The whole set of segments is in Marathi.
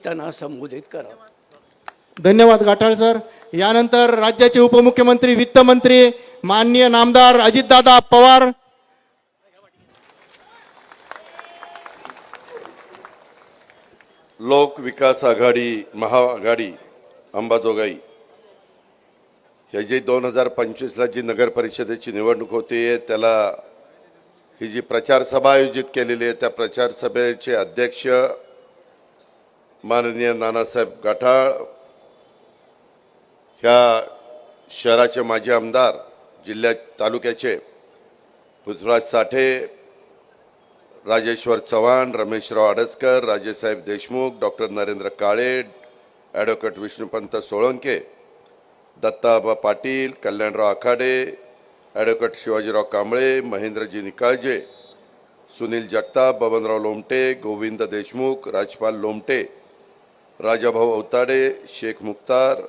त्यांना संबोधित करा. धन्यवाद गाठाळ सर. यानंतर राज्याचे उपमुख्यमंत्री वित्तमंत्री माननीय नामदार अजितदादा पवार. लोक विकास आघाडी महाआघाडी अंबाजोगाई ह्या जी 2025ला जी नगर परिषदेची निवडणूक होती त्याला ही जी प्रचार सभा आयोजित केलेली आहे त्या प्रचार सभेचे अध्यक्ष माननीय नानासाहेब गाठाळ, ह्या शहराचे माजी आमदार, जिल्ह्यात तालुक्याचे पृथ्वीराज साठे, राजेश्वर चव्हाण, रमेशराव आडसकर, राजेसाहेब देशमुख, डॉक्टर नरेंद्र काळे, ॲडव्होकेट विष्णुपंत सोळंके, दत्ताबा पाटील, कल्याणराव आखाडे, ॲडव्होकेट शिवाजीराव कांबळे, महेंद्रजी निकाळजे, सुनील जगताप, बबनराव लोमटे, गोविंद देशमुख, राजपाल लोमटे, राजाभाऊ अवताडे, शेख मुख्तार,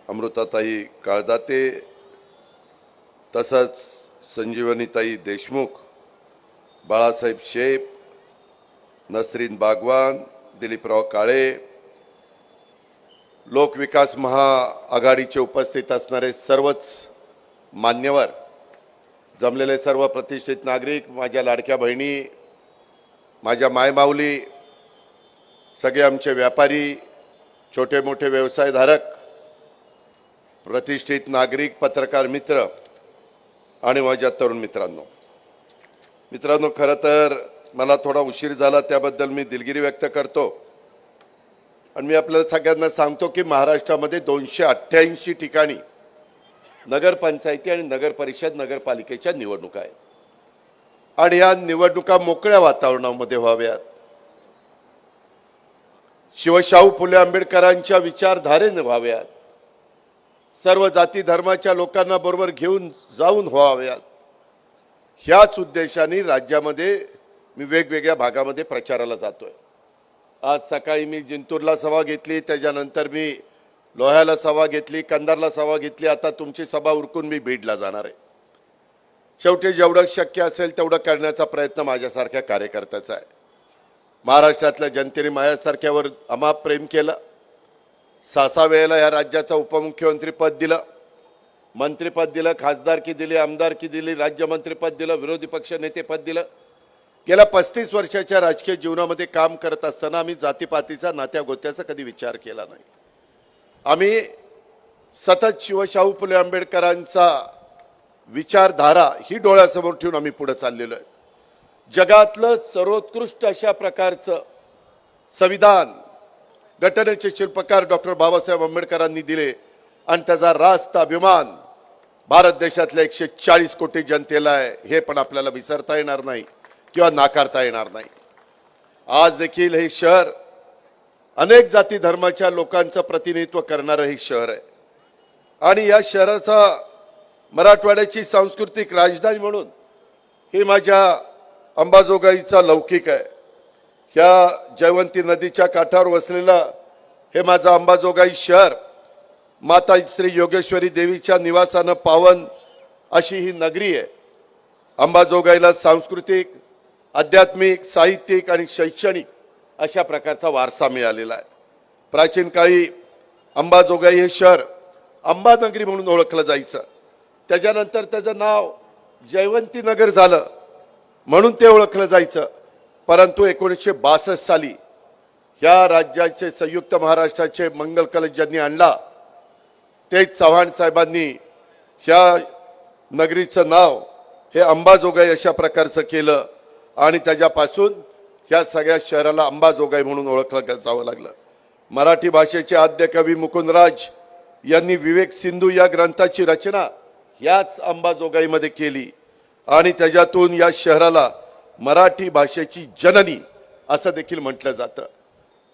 अमृताताई काळदाते, तसंच संजीवनीताई देशमुख, बाळासाहेब शेप, नसरीन बागवान, दिलीपराव काळे, लोकविकास महाआघाडीचे उपस्थित असणारे सर्वच मान्यवर, जमलेले सर्व प्रतिष्ठित नागरिक, माझ्या लाडक्या बहिणी, माझ्या मायमाऊली, सगळे आमचे व्यापारी, छोटे मोठे व्यवसायधारक, प्रतिष्ठित नागरिक, पत्रकार मित्र आणि माझ्या तरुण मित्रांनो, खरं तर मला थोडा उशीर झाला त्याबद्दल मी दिलगिरी व्यक्त करतो. आणि मी आपल्याला सगळ्यांना सांगतो की महाराष्ट्रामध्ये 288 ठिकाणी नगरपंचायती आणि नगर परिषद नगरपालिकेच्या निवडणुका आहेत आणि या निवडणुका मोकळ्या वातावरणामध्ये व्हाव्यात, शिवशाहू फुले आंबेडकरांच्या विचारधारेने व्हाव्यात, सर्व जाती धर्माच्या लोकांना बरोबर घेऊन जाऊन व्हाव्यात, ह्याच उद्देशाने राज्यामध्ये मी वेगवेगळ्या भागामध्ये प्रचाराला जातोय. आज सकाळी मी जिंतूरला सभा घेतली, त्याच्यानंतर मी लोह्याला सभा घेतली, कंधारला सभा घेतली, आता तुमची सभा उरकून मी बीडला जाणार आहे. शेवटी जेवढं शक्य असेल तेवढं करण्याचा प्रयत्न माझ्यासारख्या कार्यकर्त्याचा आहे. महाराष्ट्रातल्या जनतेने माझ्यासारख्यावर अमाप प्रेम केलं. 6 वेळेला या राज्याचं उपमुख्यमंत्री पद दिलं, मंत्रिपद दिलं, खासदारकी दिली, आमदारकी दिली, राज्यमंत्रीपद दिलं, विरोधी पक्ष नेतेपद दिलं. गेल्या 35 वर्षाच्या राजकीय जीवनामध्ये काम करत असताना आम्ही जातीपातीचा नात्या गोत्याचा कधी विचार केला नाही. आम्ही सतत शिवशाहू फुले आंबेडकरांचा विचारधारा ही डोळ्यासमोर ठेवून आम्ही पुढे चाललेलो आहे. जगातलं सर्वोत्कृष्ट अशा प्रकारचं संविधान घटनेचे शिल्पकार डॉक्टर बाबासाहेब आंबेडकरांनी दिले आणि त्याचा रास्त अभिमान भारत देशातल्या 140 कोटी जनतेला आहे, हे पण आपल्याला विसरता येणार नाही किंवा नाकारता येणार नाही. आज देखील हे शहर अनेक जाती धर्माच्या लोकांचं प्रतिनिधित्व करणारं हे शहर आहे आणि या शहराचा मराठवाड्याची सांस्कृतिक राजधानी म्हणून हे माझ्या अंबाजोगाईचा लौकिक आहे. ह्या जयवंती नदीच्या काठावर वसलेलं हे माझं अंबाजोगाई शहर माता श्री योगेश्वरी देवीच्या निवासानं पावन अशी ही नगरी आहे. अंबाजोगाईला सांस्कृतिक, आध्यात्मिक, साहित्यिक आणि शैक्षणिक अशा प्रकारचा वारसा मिळालेला आहे. प्राचीन काळी अंबाजोगाई हे शहर अंबानगरी म्हणून ओळखलं जायचं. त्याच्यानंतर त्याचं नाव जयवंती नगर झालं म्हणून ते ओळखलं जायचं. परंतु 1962 साली या राज्याचे संयुक्त महाराष्ट्राचे मंगल कलश ज्यांनी आणला ते चव्हाण साहेबांनी ह्या नगरीचं नाव हे अंबाजोगाई अशा प्रकारचं केलं आणि त्याच्यापासून ह्या सगळ्या शहराला अंबाजोगाई म्हणून ओळखलं जावं लागलं. मराठी भाषेचे आद्य कवी मुकुंदराज यांनी विवेक सिंधू या ग्रंथाची रचना याच अंबाजोगाईमध्ये केली आणि त्याच्यातून या शहराला मराठी भाषेची जननी असं देखील म्हटलं जातं.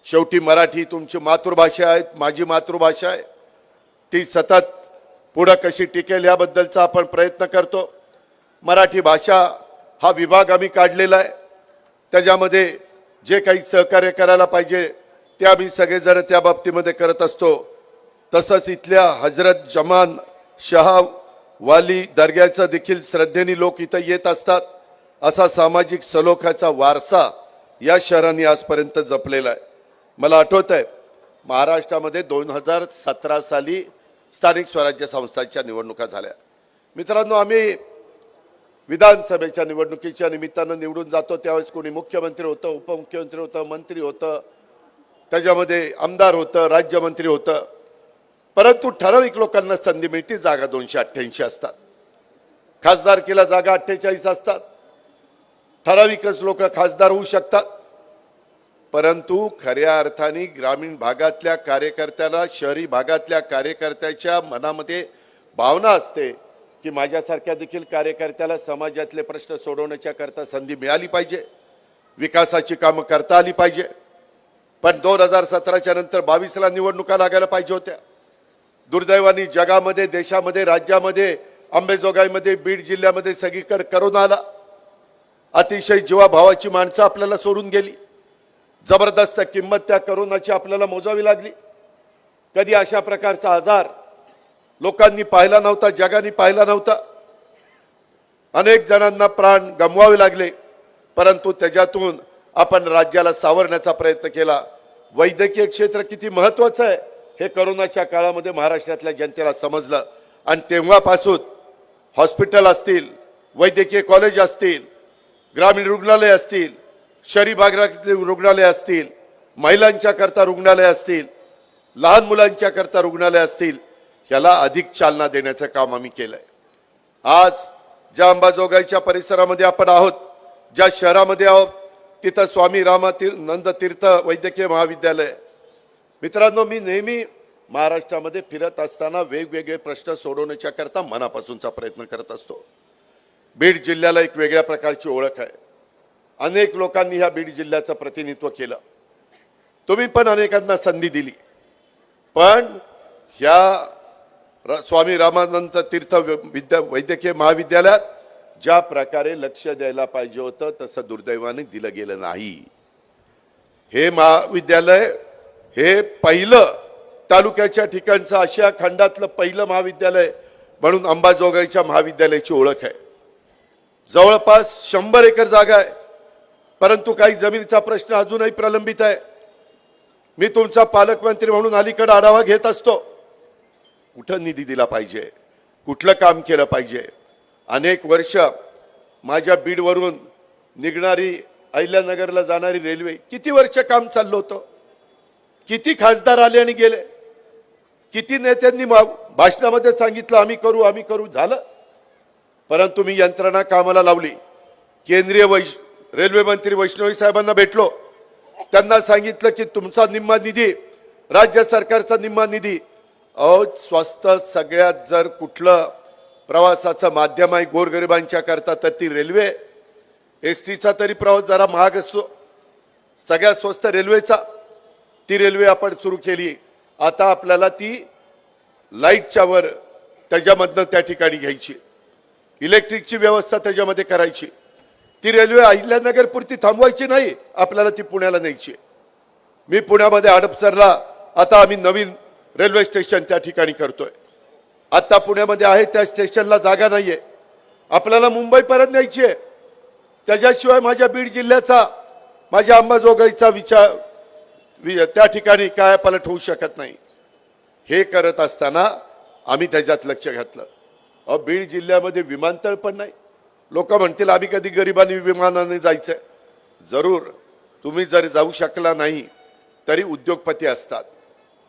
शेवटी मराठी तुमची मातृभाषा आहे, माझी मातृभाषा आहे. ती सतत पुढं कशी टिकेल याबद्दलचा आपण प्रयत्न करतो. मराठी भाषा हा विभाग आम्ही काढलेला आहे. त्याच्यामध्ये जे काही सहकार्य करायला पाहिजे ते आम्ही सगळेजण त्या बाबतीमध्ये करत असतो. तसंच इथल्या हजरत जमान शाह वाली दर्ग्याचा देखील श्रद्धेने लोक इथं येत असतात. असा सामाजिक सलोख्याचा वारसा या शहराने आजपर्यंत जपलेला आहे. मला आठवत आहे महाराष्ट्रामध्ये 2017 साली स्थानिक स्वराज्य संस्थांच्या निवडणुका झाल्या. मित्रांनो, आम्ही विधानसभेच्या निवडणुकीच्या निमित्तानं निवडून जातो त्यावेळेस कोणी मुख्यमंत्री होतं, उपमुख्यमंत्री होतं, मंत्री होतं, त्याच्यामध्ये आमदार होतं, राज्यमंत्री होतं. परंतु ठराविक लोकांना संधी मिळते. जागा 288 असतात. खासदारकीला जागा 48 असतात. ठराविकच लोक खासदार होऊ शकतात. परंतु खऱ्या अर्थाने ग्रामीण भागातल्या कार्यकर्त्याला, शहरी भागातल्या कार्यकर्त्याच्या मनामध्ये भावना असते की माझ्यासारख्या देखील कार्यकर्त्याला समाजातले प्रश्न सोडवण्याच्या करता संधी मिळाली पाहिजे, विकासाची कामं करता आली पाहिजे. पण 2017च्या नंतर 22ला निवडणुका लागायला पाहिजे होत्या. दुर्दैवाने जगामध्ये, देशामध्ये, राज्यामध्ये, अंबेजोगाईमध्ये, बीड जिल्ह्यामध्ये सगळीकडे करोना आला. अतिशय जीवाभावाची माणसं आपल्याला सोडून गेली. जबरदस्त किंमत त्या करोनाची आपल्याला मोजावी लागली. कधी अशा प्रकारचा आजार लोकांनी पाहिला नव्हता, जगाने पाहिला नव्हता. अनेक जणांना प्राण गमवावे लागले. परंतु त्याच्यातून आपण राज्याला सावरण्याचा प्रयत्न केला. वैद्यकीय क्षेत्र किती महत्वाचं आहे हे करोनाच्या काळामध्ये महाराष्ट्रातल्या जनतेला समजलं. आणि तेव्हापासून हॉस्पिटल असतील, वैद्यकीय कॉलेज असतील, ग्रामीण रुग्णालय असतील, शहरी भागातले रुग्णालय असतील, महिलांच्या करता रुग्णालय असतील, लहान मुलांच्या करता रुग्णालय असतील, याला अधिक चालना देण्याचं काम आम्ही केलंय. आज ज्या अंबाजोगाईच्या परिसरामध्ये आपण आहोत, ज्या शहरामध्ये आहोत, तिथं स्वामी रामानंद तीर्थ वैद्यकीय महाविद्यालय. मित्रांनो, मी नेहमी महाराष्ट्रामध्ये फिरत असताना वेगवेगळे प्रश्न सोडवण्याच्या करता मनापासूनचा प्रयत्न करत असतो. बीड जिल्ह्याला एक वेगळ्या प्रकारची ओळख आहे. अनेक लोकांनी ह्या बीड जिल्ह्याचं प्रतिनिधित्व केलं. तुम्ही पण अनेकांना संधी दिली. पण ह्या स्वामी रामानंद तीर्थ वैद्यकीय महाविद्यालयात ज्या प्रकारे लक्ष द्यायला पाहिजे होतं तसं दुर्दैवाने दिलं गेलं नाही. हे महाविद्यालय हे पहिलं तालुक्याच्या ठिकाणचं, आशिया खंडातलं पहिलं महाविद्यालय म्हणून अंबाजोगाईच्या महाविद्यालयाची ओळख आहे. जवळपास 100 एकर जागा आहे. परंतु काही जमिनीचा प्रश्न अजूनही प्रलंबित आहे. मी तुमचा पालकमंत्री म्हणून अलीकडे आढावा घेत असतो. कुठं निधी दिला पाहिजे, कुठलं काम केलं पाहिजे. अनेक वर्ष माझ्या बीडवरून निघणारी अहिल्यानगरला जाणारी रेल्वे किती वर्ष काम चाललं होतं. किती खासदार आले आणि गेले. किती नेत्यांनी भाषणामध्ये सांगितलं आम्ही करू, आम्ही करू, झालं. परंतु मी यंत्रणा कामाला लावली. केंद्रीय रेल्वे मंत्री वैष्णवी साहेबांना भेटलो. त्यांना सांगितलं की तुमचा निम्मा निधी, राज्य सरकारचा निम्मा निधी. स्वस्त सगळ्यात जर कुठलं प्रवासाचं माध्यम आहे गोरगरिबांच्या करता तर ती रेल्वे. एसटीचा तरी प्रवास जरा महाग असतो, सगळ्यात स्वस्त रेल्वेचा. ती रेल्वे आपण सुरू केली. आता आपल्याला ती लाईटच्या वर त्याच्यामधनं त्या ठिकाणी घ्यायची, इलेक्ट्रिकची व्यवस्था त्याच्यामध्ये करायची. ती रेल्वे अहिल्यानगर पुरती थांबवायची नाही, आपल्याला ती पुण्याला न्यायची. मी पुण्यामध्ये हडपसरला आता आम्ही नवीन रेल्वे स्टेशन त्या ठिकाणी करतोय. आता पुण्यामध्ये आहे त्या स्टेशनला जागा नाहीये, आपल्याला मुंबईपर्यंत न्यायची आहे. त्याच्याशिवाय माझ्या बीड जिल्ह्याचा, माझ्या अंबाजोगाईचा विचार त्या ठिकाणी काय पलट होऊ शकत नाही. हे करत असताना आम्ही त्याच्यात लक्ष घातलं. बीड जिल्ह्यामध्ये विमानतळ पण नाही. लोक म्हणतील आम्ही कधी गरिबांनी विमानाने जायचंय. जरूर, तुम्ही जर जाऊ शकला नाही तरी उद्योगपती असतात,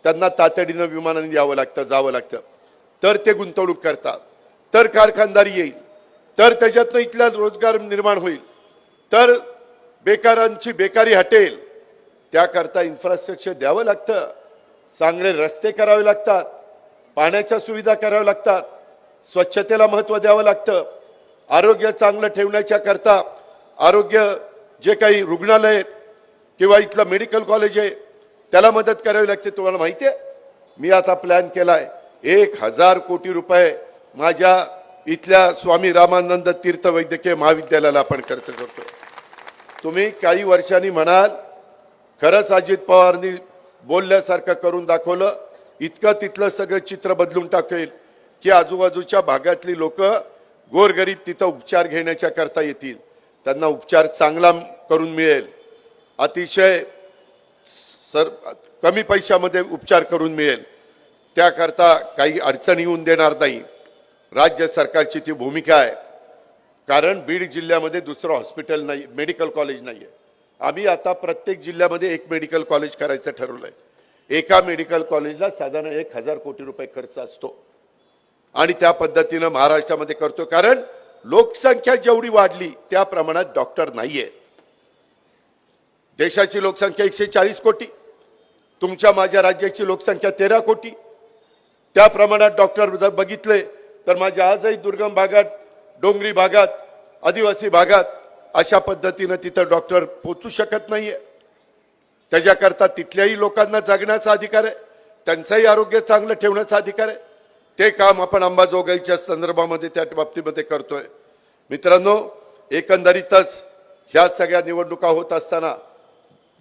त्यांना तातडीनं विमानाने यावं लागतं, जावं लागतं. तर ते गुंतवणूक करतात, तर कारखानदारी येईल, तर त्याच्यातनं इथला रोजगार निर्माण होईल, तर बेकारांची बेकारी हटेल. त्याकरता इन्फ्रास्ट्रक्चर द्यावं लागतं, चांगले रस्ते करावे लागतात, पाण्याच्या सुविधा कराव्या लागतात, स्वच्छतेला महत्त्व द्यावं लागतं. आरोग्य चांगलं ठेवण्याच्या करता आरोग्य जे काही रुग्णालय आहेत किंवा इथलं मेडिकल कॉलेज आहे त्याला मदत करावी लागते. तुम्हाला माहिती आहे, मी आता प्लॅन केलाय 1000 कोटी रुपये माझ्या इथल्या स्वामी रामानंद तीर्थ वैद्यकीय महाविद्यालयाला आपण खर्च करतो. तुम्ही काही वर्षांनी म्हणाल खरंच अजित पवारनी बोलल्यासारखं करून दाखवलं, इतकं तिथलं सगळं चित्र बदलून टाकेल की आजूबाजूच्या भागातली लोक गोरगरीब तिथं उपचार घेण्याच्या करता येतील, त्यांना उपचार चांगला करून मिळेल. अतिशय कमी पैशामध्ये उपचार करून मिळेल, त्याकरता काही अडचण येऊन देणार नाही. राज्य सरकारची ती भूमिका आहे. कारण बीड जिल्ह्यामध्ये दुसरं हॉस्पिटल नाही, मेडिकल कॉलेज नाही आहे. आम्ही आता प्रत्येक जिल्ह्यामध्ये एक मेडिकल कॉलेज करायचं ठरवलंय. एका मेडिकल कॉलेजला साधारण 1000 कोटी रुपये खर्च असतो आणि त्या पद्धतीनं महाराष्ट्रामध्ये करतो. कारण लोकसंख्या जेवढी वाढली त्या प्रमाणात डॉक्टर नाहीये. देशाची लोकसंख्या 140 कोटी, तुमच्या माझ्या राज्याची लोकसंख्या 13 कोटी. त्या प्रमाणात डॉक्टर जर बघितले तर माझ्या आजही दुर्गम भागात, डोंगरी भागात, आदिवासी भागात अशा पद्धतीनं तिथं डॉक्टर पोचू शकत नाहीये. त्याच्याकरता तिथल्याही लोकांना जगण्याचा अधिकार आहे, त्यांचंही आरोग्य चांगलं ठेवण्याचा अधिकार आहे. ते काम आपण अंबाजोगाईच्या संदर्भामध्ये त्या बाबतीमध्ये करतोय. मित्रांनो, एकंदरीतच ह्या सगळ्या निवडणुका होत असताना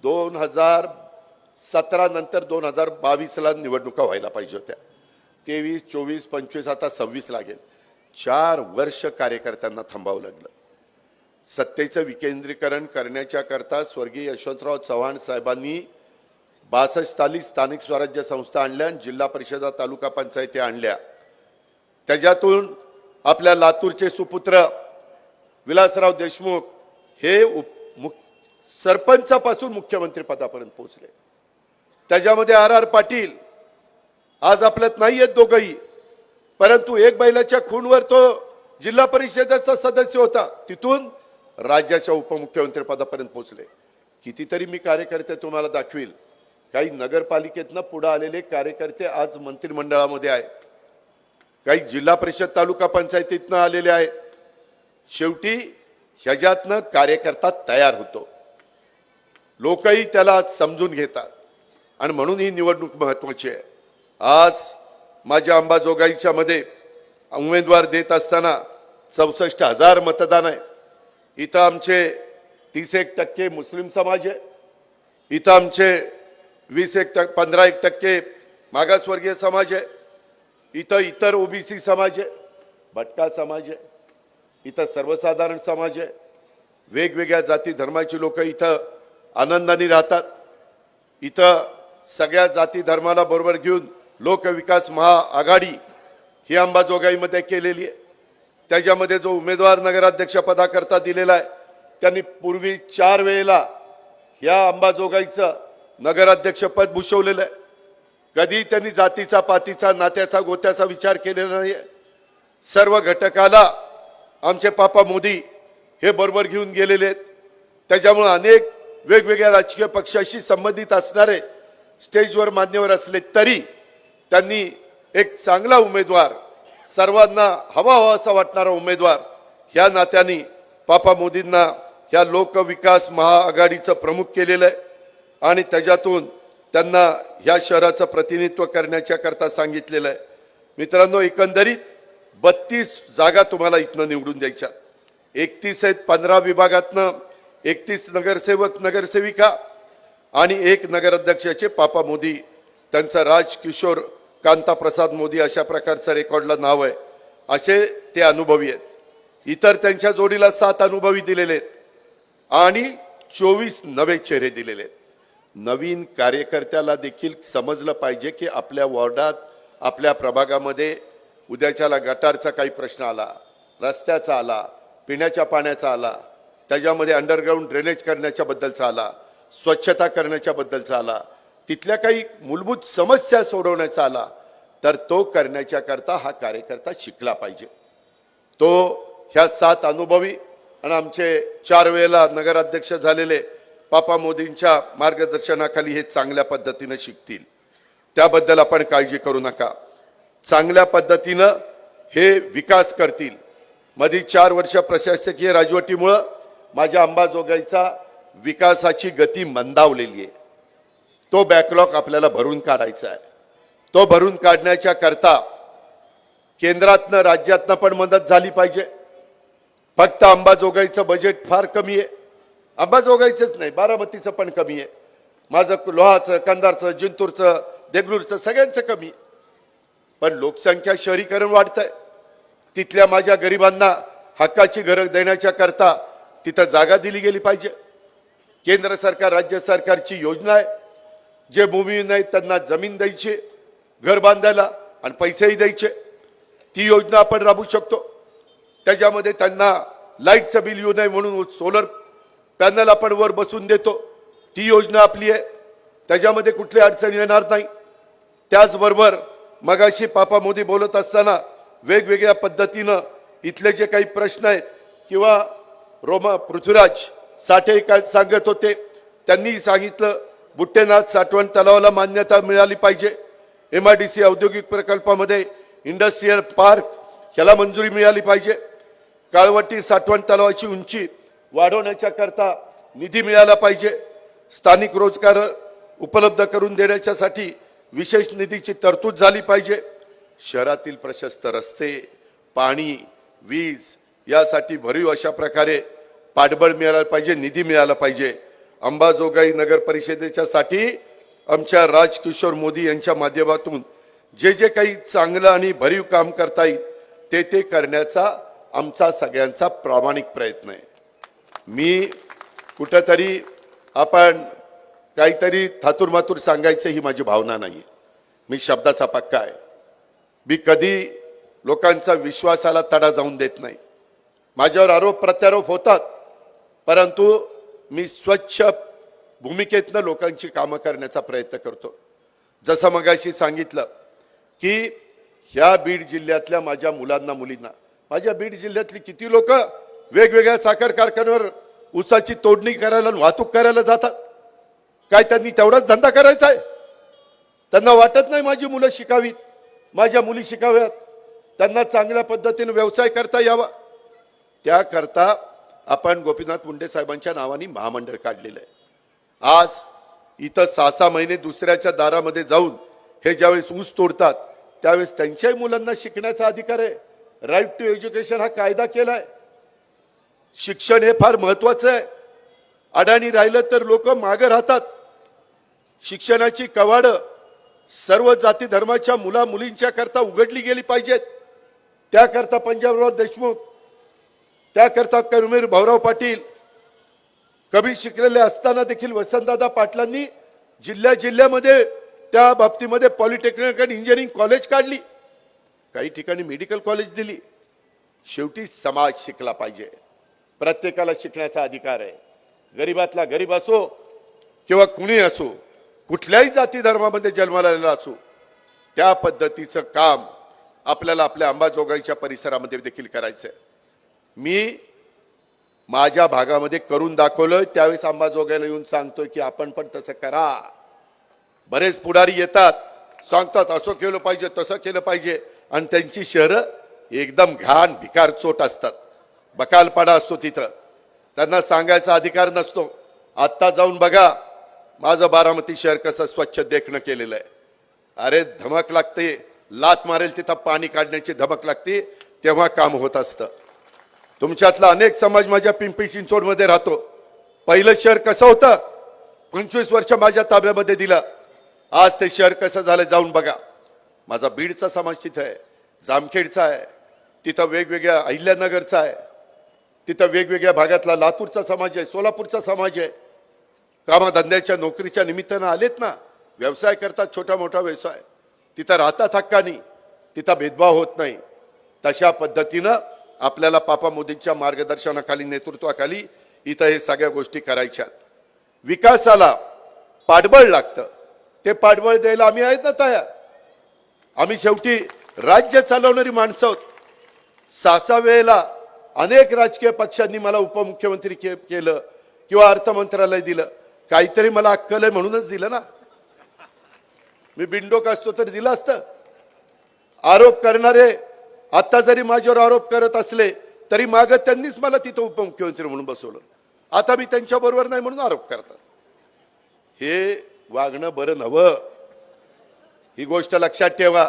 2017 नंतर 2022ला निवडणुका व्हायला पाहिजे होत्या. 23, 24, 25 आता 26 लागेल. 4 वर्ष कार्यकर्त्यांना थांबावं लागलं. सत्तेचं विकेंद्रीकरण करण्याच्या करता स्वर्गीय यशवंतराव चव्हाण साहेबांनी 62 स्थानिक स्वराज्य संस्था आणल्या, जिल्हा परिषदा, तालुका पंचायती आणल्या. त्याच्यातून आपल्या लातूरचे सुपुत्र विलासराव देशमुख हे सरपंचापासून मुख्यमंत्री पदापर्यंत पोहोचले. त्याच्यामध्ये RR पाटील आज आपल्यात नाही आहेत दोघंही, परंतु एक बैलाच्या खूनवर तो जिल्हा परिषदेचा सदस्य होता, तिथून राज्याच्या उपमुख्यमंत्री पदापर्यंत पोहोचले. कितीतरी मी कार्यकर्ते तुम्हाला दाखवील. काही नगरपालिकेतनं पुढे आलेले कार्यकर्ते आज मंत्रिमंडळामध्ये आहेत, काही जिल्हा परिषद, तालुका पंचायतीतनं आलेले आहेत. शेवटी ह्याच्यातनं कार्यकर्ता तयार होतो, लोकही त्याला समजून घेतात आणि म्हणून ही निवडणूक महत्वाची आहे. आज माझ्या अंबाजोगाईच्या मध्ये उमेदवार देत असताना 64,000 मतदान आहे. इथं आमचे 30% मुस्लिम समाज आहे, इथं आमचे 15% मागासवर्गीय समाज आहे, इथं इतर OBC समाज आहे, भटका समाज आहे, इथं सर्वसाधारण समाज आहे. वेगवेगळ्या जाती धर्माची लोक इथं आनंदाने राहतात. इथं सगळ्या जाती धर्माला बरोबर घेऊन लोकविकास महाआघाडी ही अंबाजोगाईमध्ये केलेली आहे. त्याच्यामध्ये जो उमेदवार नगराध्यक्ष पदाकरता दिलेला आहे त्यांनी पूर्वी 4 वेळेला या अंबाजोगाईचं नगराध्यक्ष पद भूषवलेलं आहे. कधी त्यांनी जातीचा, पातीचा, नात्याचा, गोत्याचा विचार केलेला नाही. सर्व घटकाला आमचे पापा मोदी हे बरोबर घेऊन गेलेले आहेत. त्याच्यामुळे अनेक वेगवेगळ्या राजकीय पक्षाशी संबंधित असणारे स्टेजवर मान्यवर असले तरी त्यांनी एक चांगला उमेदवार, सर्वांना हवा असा वाटणारा उमेदवार ह्या नात्याने पापा मोदींना ह्या लोकविकास महाआघाडीचं प्रमुख केलेलं आहे आणि त्याच्यातून त्यांना ह्या शहराचं प्रतिनिधित्व करण्याच्या करता सांगितलेलं आहे. मित्रांनो, एकंदरीत 32 जागा तुम्हाला इथनं निवडून द्यायच्या. 31 आहेत 15 विभागातनं, 31 नगरसेवक नगरसेविका आणि 1 नगराध्यक्षाचे पापा मोदी, त्यांचा राजकिशोर कांताप्रसाद मोदी अशा प्रकारचं रेकॉर्डला नाव आहे. असे ते अनुभवी आहेत. इतर त्यांच्या जोडीला 7 अनुभवी दिलेले आहेत आणि 24 नवे चेहरे दिलेले आहेत. नवीन कार्यकर्त्याला देखील समजलं पाहिजे की आपल्या वॉर्डात, आपल्या प्रभागामध्ये उद्याच्याला गटारचा काही प्रश्न आला, रस्त्याचा आला, पिण्याच्या पाण्याचा आला, त्याच्यामध्ये अंडरग्राऊंड ड्रेनेज करण्याच्या बद्दलचा आला, स्वच्छता करण्याच्या बद्दलचा आला, तिथल्या काही मूलभूत समस्या सोडवण्याचा आला, तर तो करण्याच्या करता हा कार्यकर्ता शिकला पाहिजे. तो ह्या 7 अनुभवी आणि आमचे 4 वेळेला नगराध्यक्ष झालेले पापा मोदींच्या मार्गदर्शनाखाली हे चांगल्या पद्धतीने शिकतील. त्याबद्दल आपण काळजी करू नका. चांगल्या पद्धतीनं हे विकास करतील. मध्ये 4 वर्ष प्रशासकीय राजवटीमुळे माझ्या अंबाजोगाईचा विकासाची गती मंदावलेली आहे. तो बॅकलॉग आपल्याला भरून काढायचा आहे. तो भरून काढण्याच्या करता केंद्रातनं, राज्यातनं पण मदत झाली पाहिजे. फक्त अंबाजोगाईचं बजेट फार कमी आहे. अंबाजोगाईचंच नाही, बारामतीचं पण कमी आहे. माझं लोहाचं, कंधारचं, जिंतूरचं, देगलूरचं सगळ्यांचं कमी आहे. पण लोकसंख्या, शहरीकरण वाढतंय. तिथल्या माझ्या गरिबांना हक्काची घरं देण्याच्या करता तिथं जागा दिली गेली पाहिजे. केंद्र सरकार, राज्य सरकारची योजना आहे. जे भूमिहीन आहेत त्यांना जमीन द्यायची घर बांधायला आणि पैसेही द्यायचे, ती योजना आपण राबवू शकतो. त्याच्यामध्ये त्यांना लाईटचं बिल येऊ नये म्हणून सोलर पॅनल आपण वर बसून देतो, ती योजना आपली आहे. त्याच्यामध्ये कुठली अडचण येणार नाही. त्याचबरोबर मगाशी पापा मोदी बोलत असताना वेगवेगळ्या पद्धतीनं इथले जे काही प्रश्न आहेत किंवा पृथ्वीराज साठे काय सांगत होते, त्यांनी सांगितलं बुट्टेनाथ साठवण तलावाला मान्यता मिळाली पाहिजे. MIDC औद्योगिक प्रकल्पामध्ये इंडस्ट्रियल पार्क ह्याला मंजुरी मिळाली पाहिजे. काळवटी साठवण तलावाची उंची वाढवण्याच्या करता निधी मिळाला पाहिजे. स्थानिक रोजगार उपलब्ध करून देण्याच्यासाठी विशेष निधीची तरतूद झाली पाहिजे. शहरातील प्रशस्त रस्ते, पाणी, वीज यासाठी भरीव अशा प्रकारे पाठबळ मिळालं पाहिजे, निधी मिळाला पाहिजे. अंबाजोगाई नगर परिषदेच्या साठी आमच्या राजकिशोर मोदी यांच्या माध्यमातून जे जे काही चांगलं आणि भरीव काम करता येईल ते करण्याचा आमचा सगळ्यांचा प्रामाणिक प्रयत्न आहे. मी कुठंतरी आपण काहीतरी थातूरमातूर सांगायचं ही माझी भावना नाही. मी शब्दाचा पक्का आहे. मी कधी लोकांचा विश्वासाला तडा जाऊन देत नाही. माझ्यावर आरोप प्रत्यारोप होतात, परंतु मी स्वच्छ भूमिकेतनं लोकांची कामं करण्याचा प्रयत्न करतो. जसं मगाशी सांगितलं की ह्या बीड जिल्ह्यातल्या माझ्या मुलांना मुलींना, माझ्या बीड जिल्ह्यातली किती लोक वेगवेगळ्या साखर कारखान्यावर ऊसाची तोडणी करायला वाहतूक करायला जातात. काय त्यांनी तेवढाच धंदा करायचा आहे? त्यांना वाटत नाही माझी मुलं शिकावीत, माझ्या मुली शिकाव्यात, त्यांना चांगल्या पद्धतीने व्यवसाय करता यावा. त्याकरता आपण गोपीनाथ मुंडे साहेबांच्या नावाने महामंडळ काढलेलं आहे. आज इथं 6-6 महिने दुसऱ्याच्या दारामध्ये जाऊन हे ज्यावेळेस ऊस तोडतात त्यावेळेस त्यांच्याही मुलांना शिकण्याचा अधिकार आहे. राईट टू एज्युकेशन हा कायदा केलाय. शिक्षण हे फार महत्वाचं आहे. अडाणी राहिलं तर लोक मागे राहतात. शिक्षणाची कवाडं सर्व जाती धर्माच्या मुला मुलींच्या करता उघडली गेली पाहिजेत. त्याकरता पंजाबराव देशमुख, त्याकरता कर्मवीर भाऊराव पाटील, कमी शिकलेले असताना देखील वसंतदादा पाटलांनी जिल्ह्यामध्ये त्या बाबतीमध्ये पॉलिटेक्निक आणि इंजिनिअरिंग कॉलेज काढली, काही ठिकाणी मेडिकल कॉलेज दिली. शेवटी समाज शिकला पाहिजे. प्रत्येकाला शिकण्याचा अधिकार आहे. गरीबातला गरीब असो किंवा कुणी असो, कुठल्याही जाती धर्मामध्ये जन्माला आलेला असो, त्या पद्धतीचं काम आपल्याला आपल्या अंबाजोगाईच्या परिसरामध्ये देखील करायचं आहे. मी माझ्या भागामध्ये करून दाखवलं, त्यावेळेस अंबाजोगाईला येऊन सांगतोय की आपण पण तसं करा. बरेच पुढारी येतात, सांगतात असं केलं पाहिजे, तसं केलं पाहिजे, आणि त्यांची शहरं एकदम घाण भिकार चोट असतात. बकालपाडा असतो तिथं, त्यांना सांगायचा अधिकार नसतो. आत्ता जाऊन बघा माझं बारामती शहर कसं स्वच्छ देखणं केलेलं आहे. अरे धमक लागते, लात मारेल तिथं पाणी काढण्याची धमक लागते, तेव्हा काम होत असतं. तुमच्यातला अनेक समाज माझ्या पिंपरी चिंचवडमध्ये राहतो. पहिलं शहर कसं होतं? 25 वर्ष माझ्या ताब्यामध्ये दिलं. आज ते शहर कसं झालं जाऊन बघा. माझा बीडचा समाज तिथं आहे, जामखेडचा आहे, तिथं वेगवेगळ्या अहिल्यानगरचा आहे, तिथं वेगवेगळ्या भागातला लातूरचा समाज आहे, सोलापूरचा समाज आहे. कामधंद्याच्या नोकरीच्या निमित्तानं आलेत ना, व्यवसाय करतात, छोटा मोठा व्यवसाय, तिथं राहतात हक्कानी, तिथं भेदभाव होत नाही. तशा पद्धतीनं आपल्याला पापा मोदींच्या मार्गदर्शनाखाली, नेतृत्वाखाली इथं हे सगळ्या गोष्टी करायच्या. विकासाला पाठबळ लागतं, ते पाठबळ द्यायला आम्ही आहेत ना तयार. आम्ही शेवटी राज्य चालवणारी माणसं आहोत. 6 वेळेला अनेक राजकीय पक्षांनी मला उपमुख्यमंत्री केलं किंवा अर्थमंत्रालय दिलं. काहीतरी मला अक्कल आहे म्हणूनच दिलं ना. मी बिंडोक असतो तर दिलं असतं. आरोप करणारे आता जरी माझ्यावर आरोप करत असले तरी मागं त्यांनीच मला तिथं उपमुख्यमंत्री म्हणून बसवलं. आता मी त्यांच्या बरोबर नाही म्हणून आरोप करतात. हे वागणं बरं नव्हं. ही गोष्ट लक्षात ठेवा.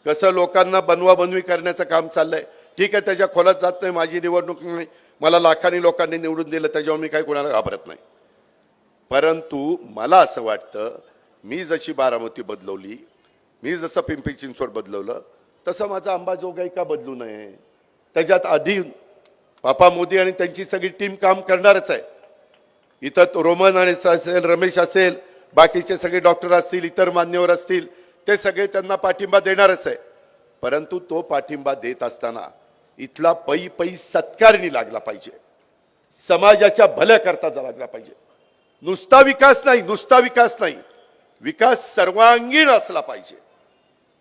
कसं लोकांना बनवाबनवी करण्याचं काम चाललंय. ठीक आहे, त्याच्या खोलात जात नाही. माझी निवडणूक नाही, मला लाखांनी लोकांनी निवडून दिलं, त्याच्यावर मी काही कोणाला घाबरत नाही. परंतु मला असं वाटतं, मी जशी बारामती बदलवली, मी जसं पिंपरी चिंचवड बदलवलं, तसं माझा अंबाजोगाई का बदलू नये? त्याच्यात आधी पापा मोदी आणि त्यांची सगळी टीम काम करणारच आहे. इथं तो रोमन आणि असेल, रमेश असेल, बाकीचे सगळे डॉक्टर असतील, इतर मान्यवर असतील, ते सगळे त्यांना पाठिंबा देणारच आहे. परंतु तो पाठिंबा देत असताना इथला पै पै सत्कारणी लागला पाहिजे, समाजाच्या भल्याकरता लागला पाहिजे. नुसता विकास नाही, विकास सर्वांगीण असला पाहिजे.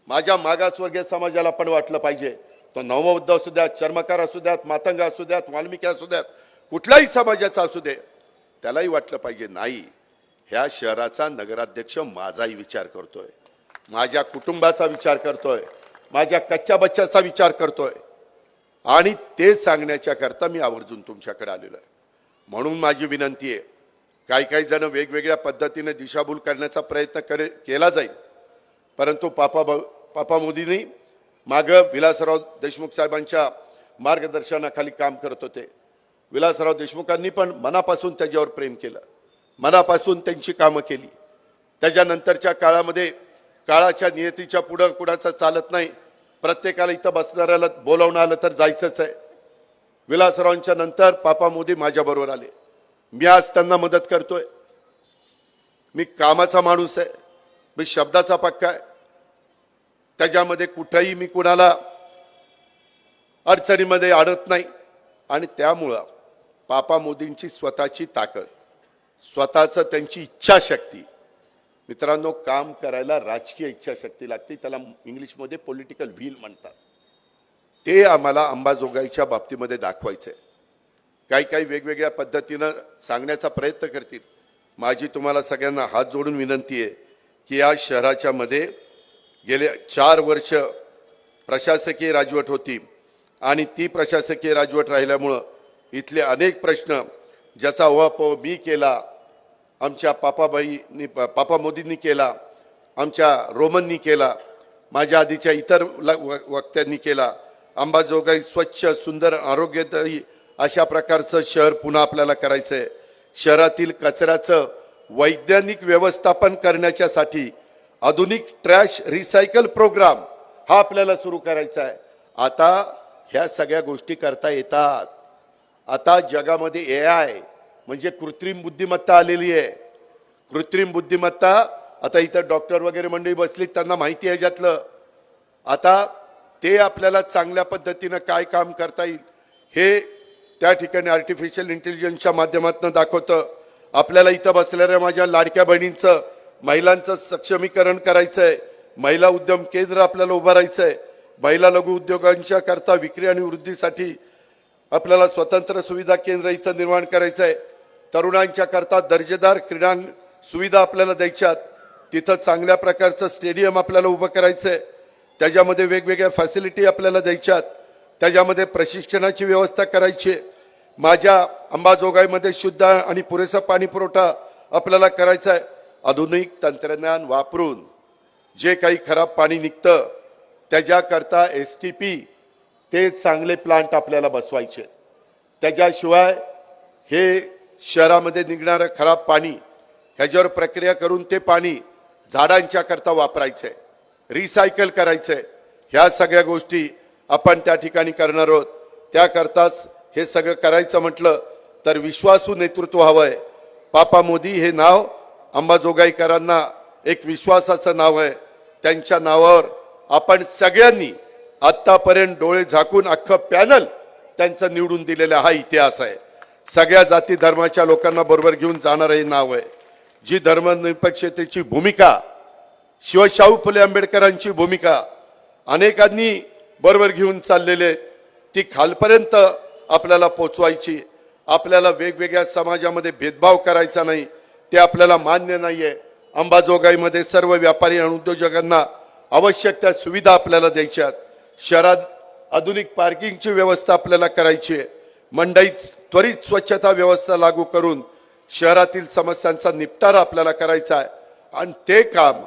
माझ्या मागासवर्गीय समाजाला पण वाटलं पाहिजे, तो नवबौद्ध असू द्यात, चर्मकार असू द्यात, मातंग असू द्यात, वाल्मिकी असू द्यात, कुठल्याही समाजाचा असू दे, त्यालाही वाटलं पाहिजे नाही, ह्या शहराचा नगराध्यक्ष माझाही विचार करतोय, माझ्या कुटुंबाचा विचार करतोय, माझ्या कच्च्या बच्च्याचा विचार करतोय. आणि ते सांगण्याच्या करता मी आवर्जून तुमच्याकडे आलेलो आहे. म्हणून माझी विनंती आहे, काही जण वेगवेगळ्या पद्धतीने दिशाभूल करण्याचा प्रयत्न केला जाईल, परंतु पापा मोदींनी मागं विलासराव देशमुख साहेबांच्या मार्गदर्शनाखाली काम करत होते. विलासराव देशमुखांनी पण मनापासून त्याच्यावर प्रेम केलं, मनापासून त्यांची कामं केली. त्याच्यानंतरच्या काळामध्ये काळाच्या नियतीच्या पुढं कुणाचं चालत नाही, प्रत्येकाला इथं बसणाऱ्याला बोलावणं आलं तर जायचंच आहे. विलासरावांच्या नंतर पापा मोदी माझ्याबरोबर आले, मी आज त्यांना मदत करतोय. मी कामाचा माणूस आहे, मी शब्दाचा पक्का आहे, त्याच्यामध्ये कुठेही मी कुणाला अडचणीमध्ये आणत नाही. आणि त्यामुळं पापा मोदींची स्वतःची ताकद, स्वतःचं त्यांची इच्छाशक्ती, मित्रांनो काम करायला राजकीय इच्छाशक्ती लागते, त्याला इंग्लिशमध्ये पॉलिटिकल व्हील म्हणतात, ते आम्हाला अंबाजोगाईच्या बाबतीमध्ये दाखवायचं आहे. काही वेगवेगळ्या पद्धतीनं सांगण्याचा प्रयत्न करतील. माझी तुम्हाला सगळ्यांना हात जोडून विनंती आहे की या शहराच्या मध्ये गेले 4 वर्ष प्रशासकीय राजवट होती आणि ती प्रशासकीय राजवट राहिल्यामुळं इथले अनेक प्रश्न ज्याचा उहापोह मी केला, आमच्या पापा मोदींनी केला, आमच्या रोमननी केला, माझ्या आधीच्या इतर वक्त्यांनी केला. अंबाजोगाई स्वच्छ, सुंदर, आरोग्यदायी अशा प्रकारचं शहर पुन्हा आपल्याला करायचं आहे. शहरातील कचऱ्याचं वैज्ञानिक व्यवस्थापन करण्याच्यासाठी आधुनिक ट्रॅश रिसायकल प्रोग्राम हा आपल्याला सुरू करायचा आहे. आता ह्या सगळ्या गोष्टी करता येतात. आता जगामध्ये AI म्हणजे कृत्रिम बुद्धिमत्ता आलेली आहे. कृत्रिम बुद्धिमत्ता आता इथं डॉक्टर वगैरे मंडळी बसली, त्यांना माहिती आहे याच्यातलं. आता ते आपल्याला चांगल्या पद्धतीनं काय काम करता येईल हे त्या ठिकाणी आर्टिफिशियल इंटेलिजन्सच्या माध्यमातून दाखवतं. आपल्याला इथं बसलेल्या माझ्या लाडक्या बहिणींचं, महिलांचं सक्षमीकरण करायचं आहे. महिला उद्यम केंद्र आपल्याला उभारायचं आहे. महिला लघु उद्योगांच्या करता विक्री आणि वृद्धीसाठी आपल्याला स्वतंत्र सुविधा केंद्र इथं निर्माण करायचं आहे. तरुणांच्या करता दर्जेदार क्रीडा सुविधा आपल्याला द्यायच्यात. तिथं चांगल्या प्रकारचं स्टेडियम आपल्याला उभं करायचं आहे. त्याच्यामध्ये वेगवेगळ्या फॅसिलिटी आपल्याला द्यायच्यात. त्याच्यामध्ये प्रशिक्षणाची व्यवस्था करायची. माझ्या अंबाजोगाईमध्ये शुद्ध आणि पुरेसा पाणी पुरवठा आपल्याला करायचा आहे. आधुनिक तंत्रज्ञान वापरून जे काही खराब पाणी निघतं त्याच्याकरता STP ते चांगले प्लांट आपल्याला बसवायचे. त्याच्याशिवाय हे शहरामध्ये निघणारं खराब पाणी ह्याच्यावर प्रक्रिया करून ते पाणी झाडांच्या करता वापरायचंय, रिसायकल करायचंय. ह्या सगळ्या गोष्टी आपण त्या ठिकाणी करणार आहोत. त्याकरताच हे सगळं करायचं म्हटलं तर विश्वासू नेतृत्व हवंय. पापा मोदी हे नाव अंबाजोगाईकरांना एक विश्वासाचं नाव आहे. त्यांच्या नावावर आपण सगळ्यांनी आतापर्यंत डोळे झाकून अख्खं पॅनल त्यांचं निवडून दिलेला हा इतिहास आहे. सगळ्या जाती धर्माच्या लोकांना बरोबर घेऊन जाणारं हे नाव आहे. जी धर्मनिरपेक्षतेची भूमिका, शिवशाहू फुले आंबेडकरांची भूमिका अनेकांनी बरोबर घेऊन चाललेले, ती खालपर्यंत आपल्याला पोचवायची. आपल्याला वेगवेगळ्या समाजामध्ये भेदभाव करायचा नाही, ते आपल्याला मान्य नाहीये. अंबाजोगाईमध्ये सर्व व्यापारी आणि उद्योजकांना आवश्यक त्या सुविधा आपल्याला द्यायच्यात. शहरात आधुनिक पार्किंगची व्यवस्था आपल्याला करायची आहे. मंडईत त्वरित स्वच्छता व्यवस्था लागू करून शहरातील समस्यांचा निपटारा आपल्याला करायचा आहे. आणि ते काम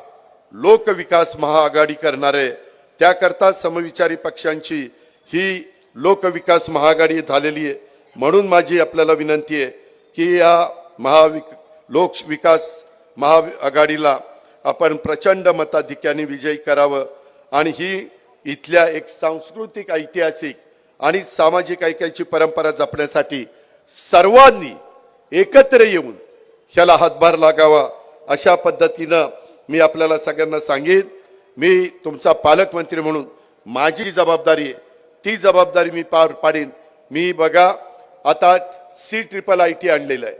लोकविकास महाआघाडी करणार आहे. त्याकरता समविचारी पक्षांची ही लोकविकास महाआघाडी झालेली आहे. म्हणून माझी आपल्याला विनंती आहे की या लोकविकास महाआघाडीला आपण प्रचंड मताधिक्याने विजयी करावं आणि ही इथल्या एक सांस्कृतिक, ऐतिहासिक आणि सामाजिक ऐक्याची परंपरा जपण्यासाठी सर्वांनी एकत्र येऊन ह्याला हातभार लागावा अशा पद्धतीनं मी आपल्याला सगळ्यांना सांगेन. मी तुमचा पालकमंत्री म्हणून माझी जबाबदारी आहे, ती जबाबदारी मी पार पाडीन. मी बघा आता CIIT आणलेलं आहे.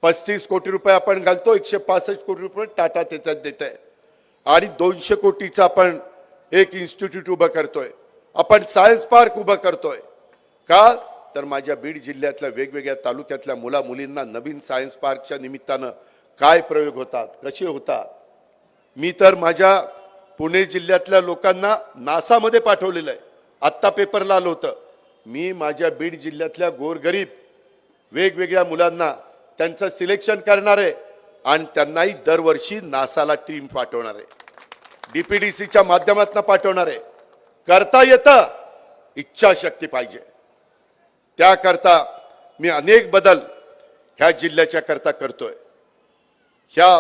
35 कोटी रुपये आपण घालतो, 165 कोटी रुपये टाटा त्याच्यात देत आहे आणि 200 कोटीचा आपण एक इन्स्टिट्यूट उभं करतोय. आपण सायन्स पार्क उभं करतोय. का तर माझ्या बीड जिल्ह्यातल्या वेगवेगळ्या तालुक्यातल्या मुला मुलींना नवीन सायन्स पार्कच्या निमित्तानं काय प्रयोग होतात, कसे होतात. मी तर माझ्या पुणे जिल्ह्यातल्या लोकांना नासामध्ये पाठवलेलं आहे. आत्ता पेपरला आलं होतं. मी माझ्या बीड जिल्ह्यातल्या गोरगरीब वेगवेगळ्या मुलांना त्यांचं सिलेक्शन करणार आहे आणि त्यांनाही दरवर्षी नासाला टीम पाठवणार आहे, DPDCच्या माध्यमातून पाठवणार आहे. करता येतं, इच्छाशक्ती पाहिजे. त्याकरता मी अनेक बदल ह्या जिल्ह्याच्या करता करतोय, ह्या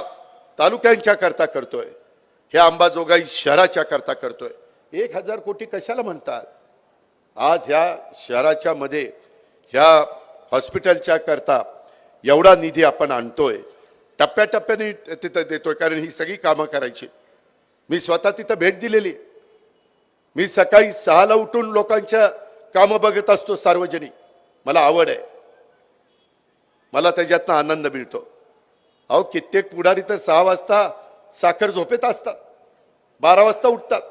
तालुक्यांच्या करता करतोय, ह्या अंबाजोगाई शहराच्या करता करतोय. 1000 कोटी कशाला म्हणतात? आज ह्या शहराच्या मध्ये ह्या हॉस्पिटलच्या करता एवढा निधी आपण आणतोय, टप्प्याटप्प्याने तिथं देतोय, कारण ही सगळी कामं करायची. मी स्वतः तिथं भेट दिलेली. मी सकाळी 6ला उठून लोकांच्या कामं बघत असतो सार्वजनिक. मला आवड आहे, मला त्याच्यातनं आनंद मिळतो. अहो कित्येक पुढारी तर 6 वाजता साखर झोपेत असतात, 12 वाजता उठतात.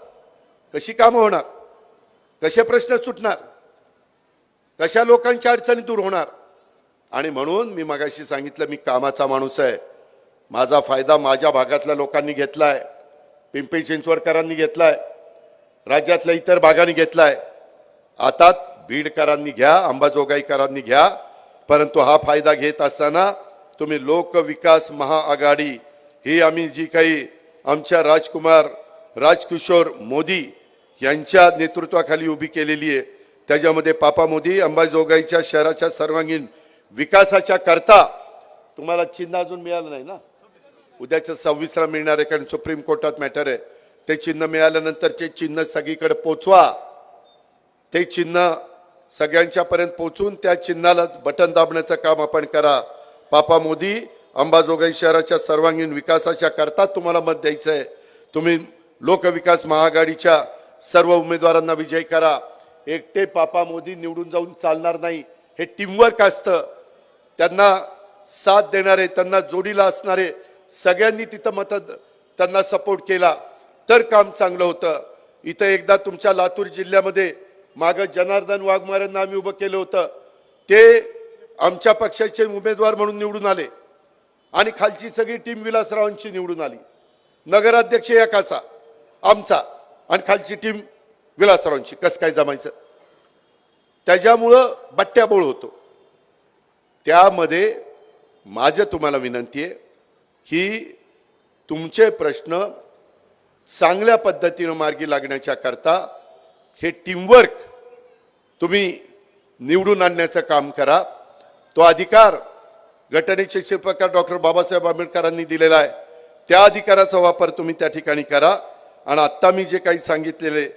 कशी कामं होणार? कसे प्रश्न सुटणार? कशा लोकांच्या अडचणी दूर होणार? आणि म्हणून मी मगाशी सांगितलं, मी कामाचा माणूस आहे. माझा फायदा माझ्या भागातल्या लोकांनी घेतलाय, पिंपरी चिंचवडकरांनी घेतलाय, राज्यातल्या इतर भागांनी घेतलाय. आता बीडकरांनी घ्या, अंबाजोगाईकरांनी घ्या. परंतु हा फायदा घेत असताना तुम्ही लोकविकास महाआघाडी ही आम्ही जी काही आमच्या राजकिशोर मोदी यांच्या नेतृत्वाखाली उभी केलेली आहे, त्याच्यामध्ये पापा मोदी अंबाजोगाईच्या शहराच्या सर्वांगीण विकासाच्या करता तुम्हाला चिन्ह अजून मिळालं नाही ना. उद्याच्या 26ला मिळणार आहे, कारण सुप्रीम कोर्टात मॅटर आहे. ते चिन्ह मिळाल्यानंतर ते चिन्ह सगळीकडे पोचवा. ते चिन्ह सगळ्यांच्या पर्यंत पोचून त्या चिन्हाला बटन दाबण्याचं काम आपण करा. पापा मोदी अंबाजोगाई शहराच्या सर्वांगीण विकासाच्या करता तुम्हाला मत द्यायचं आहे. तुम्ही लोकविकास महाआघाडीच्या सर्व उमेदवारांना विजयी करा. एकटे पापा मोदी निवडून जाऊन चालणार नाही. हे टीमवर्क असतं. त्यांना साथ देणारे, त्यांना जोडीला असणारे सगळ्यांनी तिथं मत त्यांना सपोर्ट केला तर काम चांगलं होतं. इथं एकदा तुमच्या लातूर जिल्ह्यामध्ये मागं जनार्दन वाघमारेंना आम्ही उभं केलं होतं. ते आमच्या पक्षाचे उमेदवार म्हणून निवडून आले आणि खालची सगळी टीम विलासरावांची निवडून आली. नगराध्यक्ष एकाचा आमचा आणि खालची टीम विलासरावांची. कसं काय जमायचं? त्याच्यामुळं बट्ट्याबोळ होतो. त्यामध्ये माझं तुम्हाला विनंती आहे की तुमचे प्रश्न चांगल्या पद्धतीनं मार्गी लागण्याच्या करता हे टीमवर्क तुम्ही निवडून आणण्याचं काम करा. तो अधिकार घटनेचे शिल्पकार डॉक्टर बाबासाहेब आंबेडकरांनी दिलेला आहे. त्या अधिकाराचा वापर तुम्ही त्या ठिकाणी करा. आणि आत्ता मी जे काही सांगितलेले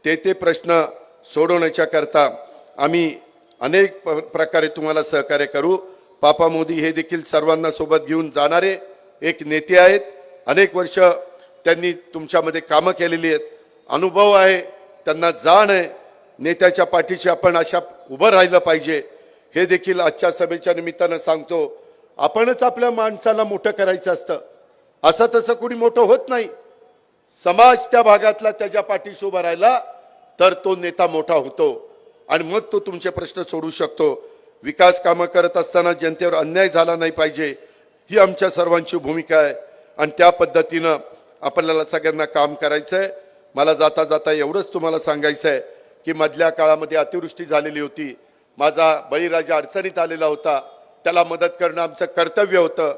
ते प्रश्न सोडवण्याच्या करता आम्ही अनेक प्रकारे तुम्हाला सहकार्य करू. पापा मोदी हे देखील सर्वांना सोबत घेऊन जाणारे एक नेते आहेत. अनेक वर्ष त्यांनी तुमच्यामध्ये कामं केलेली आहेत, अनुभव आहे, त्यांना जाण आहे. नेत्याच्या पाठीशी आपण अशा उभं राहिलं पाहिजे हे देखील आजच्या सभेच्या निमित्तानं सांगतो. आपणच आपल्या माणसाला मोठं करायचं असतं. असं तसं कोणी मोठं होत नाही. समाज त्या भागातला त्याच्या पाठीशी उभा राहिला तर तो नेता मोठा होतो आणि मग तो तुमचे प्रश्न सोडवू शकतो. विकास कामं करत असताना जनतेवर अन्याय झाला नाही पाहिजे ही आमच्या सर्वांची भूमिका आहे आणि त्या पद्धतीनं आपल्याला सगळ्यांना काम करायचं आहे. मला जाता जाता एवढंच तुम्हाला सांगायचं आहे की मधल्या काळामध्ये अतिवृष्टी झालेली होती. माझा बळीराजा अडचणीत आलेला होता. त्याला मदत करणं आमचं कर्तव्य होतं.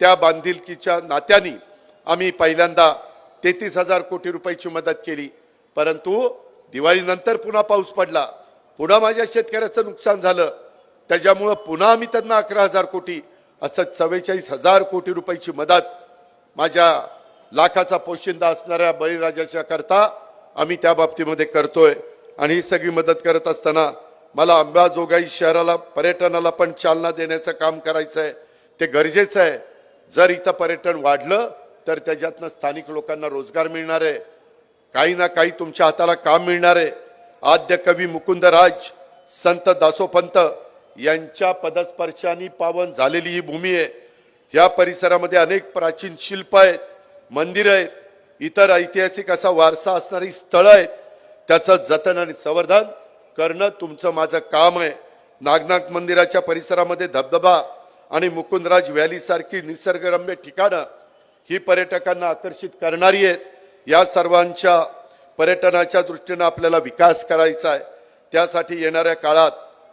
त्या बांधिलकीच्या नात्याने आम्ही पहिल्यांदा 33,000 कोटी रुपयाची मदत केली. परंतु दिवाळीनंतर पुन्हा पाऊस पडला, पुन्हा माझ्या शेतकऱ्याचं नुकसान झालं. त्याच्यामुळं पुन्हा आम्ही त्यांना 11,000 कोटी असं 44,000 कोटी रुपयाची मदत माझ्या लाखाचा पोशिंदा असणाऱ्या बळीराजाच्या करता आम्ही त्या बाबतीमध्ये करतोय. आणि ही सगळी मदत करत असताना मला अंबाजोगाई शहराला पर्यटनाला पण चालना देण्याचं काम करायचं आहे. ते गरजेचं आहे. जर इथं पर्यटन वाढलं तर त्याच्यातनं स्थानिक लोकांना रोजगार मिळणार आहे, काही ना काही तुमच्या हाताला काम मिळणार आहे. आद्य कवी मुकुंदराज संत दासोपंत यांच्या पदस्पर्शाने पावन झालेली ही भूमी आहे. या परिसरामध्ये अनेक प्राचीन शिल्प आहेत, मंदिरं आहेत, इतर ऐतिहासिक असा वारसा असणारी स्थळं आहेत. त्याचं जतन आणि संवर्धन करणं तुमचं माझं काम आहे. नागनाथ मंदिराच्या परिसरामध्ये धबधबा आणि मुकुंदराज व्हॅली सारखी निसर्गरम्य ठिकाणं ही पर्यटकांना आकर्षित करणारी आहेत. या सर्वांच्या पर्यटनाच्या दृष्टीनं आपल्याला विकास करायचा आहे. त्यासाठी येणाऱ्या काळात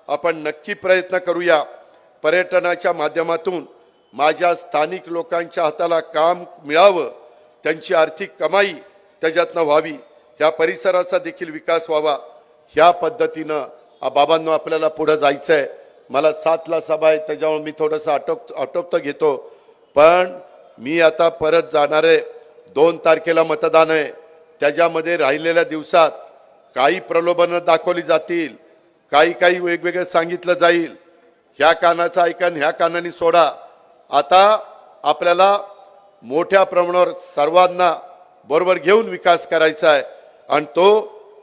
आपण नक्की प्रयत्न करूया. पर्यटनाच्या माध्यमातून माझ्या स्थानिक लोकांच्या हाताला काम मिळावं, त्यांची आर्थिक कमाई त्याच्यातनं व्हावी, ह्या परिसराचा देखील विकास व्हावा. ह्या पद्धतीनं बाबांनो आपल्याला पुढे जायचं आहे. मला 7ला सभा आहे, त्याच्यामुळे मी थोडंसं आटोपतं घेतो. पण मी आता परत जाणार आहे. 2 तारखेला मतदान आहे. त्याच्यामध्ये राहिलेल्या दिवसात काही प्रलोभनं दाखवली जातील, काही वेगवेगळं सांगितलं जाईल. ह्या कानाचा ऐका आणि ह्या कानाने सोडा. आता आपल्याला मोठ्या प्रमाणावर सर्वांना बरोबर घेऊन विकास करायचा आहे आणि तो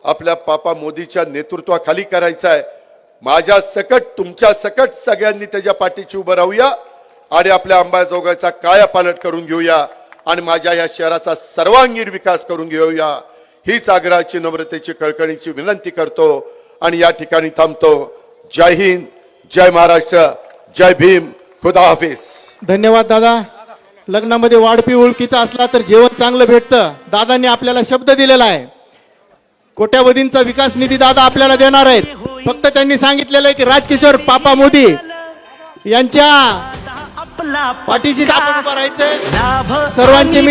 आपल्या पापा मोदीच्या नेतृत्वाखाली करायचा आहे. माझ्या सकट तुमच्या सकट सगळ्यांनी त्याच्या पाठीशी उभं राहूया आणि आपल्या अंबाजोगाईचा कायापालट करून घेऊया आणि माझ्या या शहराचा सर्वांगीण विकास करून घेऊया. हीच आग्रहाची, नम्रतेची, कळकळीची विनंती करतो आणि या ठिकाणी थांबतो. जय हिंद, जय महाराष्ट्र, जय भीम, खुदा हाफिज. धन्यवाद दादा. लग्नामध्ये वाढपी ओळखीचा असला तर जेवण चांगलं भेटतं. दादांनी आपल्याला शब्द दिलेला आहे. कोट्यावधींचा विकास निधी दादा आपल्याला देणार आहेत. फक्त त्यांनी सांगितलेलं आहे की राजकिशोर पापा मोदी यांच्या पाठीशी आपण उभं राहायचंय. सर्वांचे मी